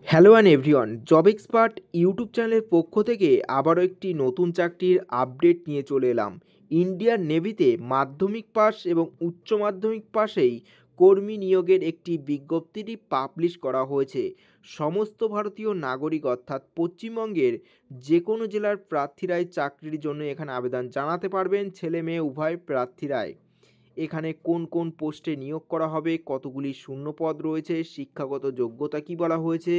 Hello and everyone, job expert YouTube চ্যানেলের পক্ষ থেকে আবারও একটি নতুন চাকরির আপডেট নিয়ে চলে এলাম। ইন্ডিয়ান নেভিতে মাধ্যমিক পাস এবং উচ্চ মাধ্যমিক পাশেই কর্মী নিয়োগের একটি বিজ্ঞপ্তিটি পাবলিশ করা হয়েছে। সমস্ত ভারতীয় নাগরিক অর্থাৎ পশ্চিমবঙ্গের যে কোনো জেলার প্রার্থীরাই চাকরির জন্য এখানে আবেদন জানাতে পারবেন, ছেলে মেয়ে উভয় প্রার্থীরাই। এখানে কোন কোন পোস্টে নিয়োগ করা হবে, কতগুলি শূন্য পদ রয়েছে, শিক্ষাগত যোগ্যতা কী বলা হয়েছে,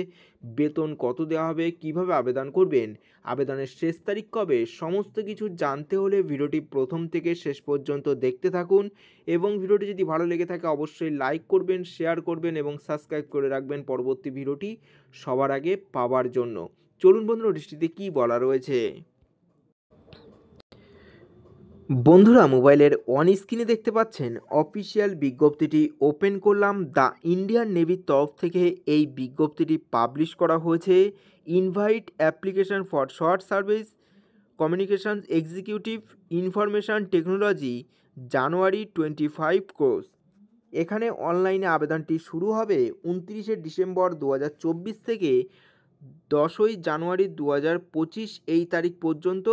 বেতন কত দেওয়া হবে, কিভাবে আবেদন করবেন, আবেদনের শেষ তারিখ কবে, সমস্ত কিছু জানতে হলে ভিডিওটি প্রথম থেকে শেষ পর্যন্ত দেখতে থাকুন। এবং ভিডিওটি যদি ভালো লেগে থাকে অবশ্যই লাইক করবেন, শেয়ার করবেন এবং সাবস্ক্রাইব করে রাখবেন পরবর্তী ভিডিওটি সবার আগে পাওয়ার জন্য। চলুন বন্ধুরা, নোটিশটিতে কী বলা রয়েছে। বন্ধুরা, মোবাইলের অন স্ক্রিনে দেখতে পাচ্ছেন অফিসিয়াল বিজ্ঞপ্তিটি ওপেন করলাম। দ্য ইন্ডিয়ান নেভির তরফ থেকে এই বিজ্ঞপ্তিটি পাবলিশ করা হয়েছে। Invite application for short service communication executive information technology January 25 course. এখানে অনলাইনে আবেদনটি শুরু হবে 29শে ডিসেম্বর 2024 থেকে 10ই জানুয়ারি 2025 এই তারিখ পর্যন্ত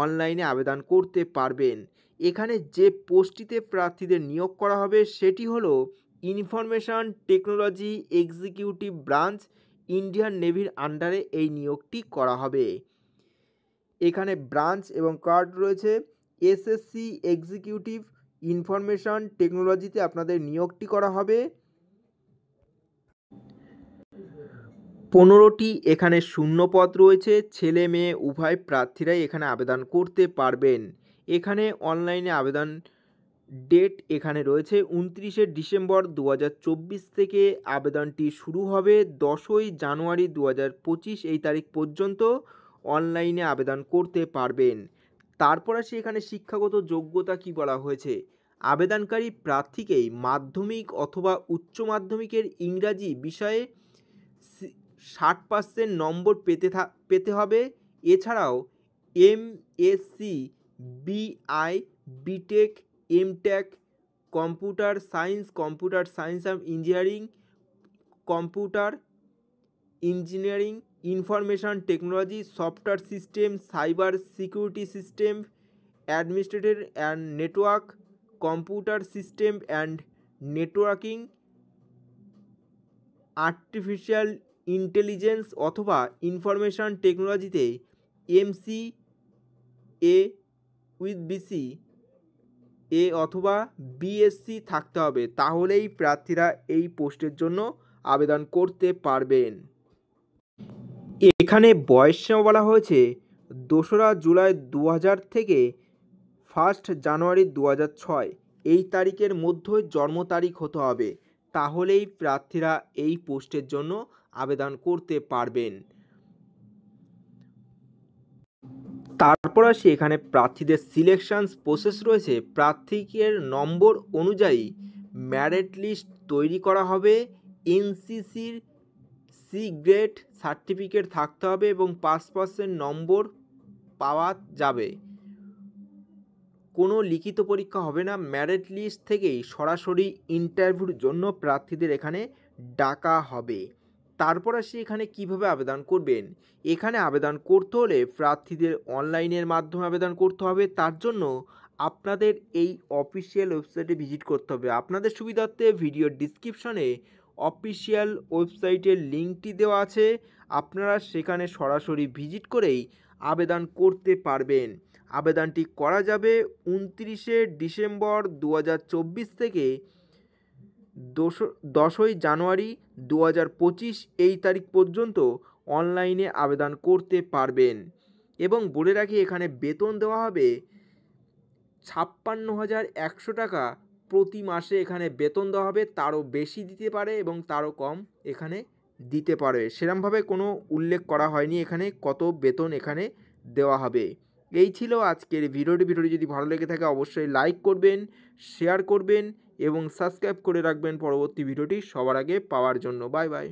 অনলাইনে আবেদন করতে পারবেন। এখানে যে পোস্টটিতে প্রার্থীদের নিয়োগ করা হবে সেটি হলো information technology executive branch, Indian নেভির আন্ডারে এই নিয়োগটি করা হবে। এখানে ব্রাঞ্চ এবং কার্ড রয়েছে। এসএসসি এক্সিকিউটিভ ইনফরমেশন টেকনোলজিতে আপনাদের নিয়োগটি করা হবে। 15টি এখানে শূন্য পদ রয়েছে, ছেলে মেয়ে উভয় প্রার্থীরাই এখানে আবেদন করতে পারবেন। এখানে অনলাইনে আবেদন ডেট এখানে রয়েছে 29শে ডিসেম্বর 2024 থেকে আবেদনটি শুরু হবে 10ই জানুয়ারি 2025 এই তারিখ পর্যন্ত অনলাইনে আবেদন করতে পারবেন। তারপর আসি এখানে শিক্ষাগত যোগ্যতা কি বলা হয়েছে। আবেদনকারী প্রার্থীকেই মাধ্যমিক অথবা উচ্চ মাধ্যমিকের ইংরাজি বিষয়ে 60% নম্বর পেতে হবে। এছাড়াও MSc, BI, BTech, MTech, computer science and engineering, computer engineering, information technology, software system, cyber security system, administrator and network, computer system and networking, artificial intelligence অথবা ইনফরমেশন টেকনোলজিতে এমসিএ উইথ বিসি এ অথবা BSc থাকতে হবে, তাহলেই প্রার্থীরা এই পোস্টের জন্য আবেদন করতে পারবেন। এখানে বয়স সীমা বলা হয়েছে 2রা জুলাই 2000 থেকে 1 জানুয়ারি 2006 এই তারিখের মধ্যে জন্ম তারিখ হতে হবে, তাহলেই প্রার্থীরা এই পোস্টের জন্য আবেদন করতে পারবেন। তারপর আসি এখানে প্রার্থীদের সিলেকশন প্রসেস রয়েছে। প্রার্থীকের নম্বর অনুযায়ী মেরিট লিস্ট তৈরি করা হবে। এনসিসির সি গ্রেড সার্টিফিকেট থাকতে হবে এবং 5% নম্বর পাওয়া যাবে। কোনো লিখিত পরীক্ষা হবে না। মেরিট লিস্ট থেকেই সরাসরি ইন্টারভিউর জন্য প্রার্থীদের এখানে ডাকা হবে। তারপর আসি এখানে কিভাবে আবেদন করবেন। এখানে আবেদন করতে হলে প্রার্থীদের অনলাইনের মাধ্যমে আবেদন করতে হবে। তার জন্য আপনাদের এই অফিসিয়াল ওয়েবসাইটে ভিজিট করতে হবে। আপনাদের সুবিধার্থে ভিডিওর ডিসক্রিপশনে অফিসিয়াল ওয়েবসাইটের লিঙ্কটি দেওয়া আছে, আপনারা সেখানে সরাসরি ভিজিট করেই আবেদন করতে পারবেন। আবেদনটি করা যাবে 29শে ডিসেম্বর 2024 থেকে 10ই জানুয়ারি 2025 এই তারিখ পর্যন্ত অনলাইনে আবেদন করতে পারবেন। এবং বলে রাখি এখানে বেতন দেওয়া হবে 56,100 টাকা প্রতি মাসে এখানে বেতন দেওয়া হবে। তারও বেশি দিতে পারে এবং তারও কম এখানে দিতে পারে, সেরকমভাবে কোনো উল্লেখ করা হয়নি এখানে কত বেতন এখানে দেওয়া হবে। এই ছিল আজকের ভিডিওটি যদি ভালো লেগে থাকে অবশ্যই লাইক করবেন, শেয়ার করবেন এবং সাবস্ক্রাইব করে রাখবেন পরবর্তী ভিডিওটি সবার আগে পাওয়ার জন্য। Bye bye.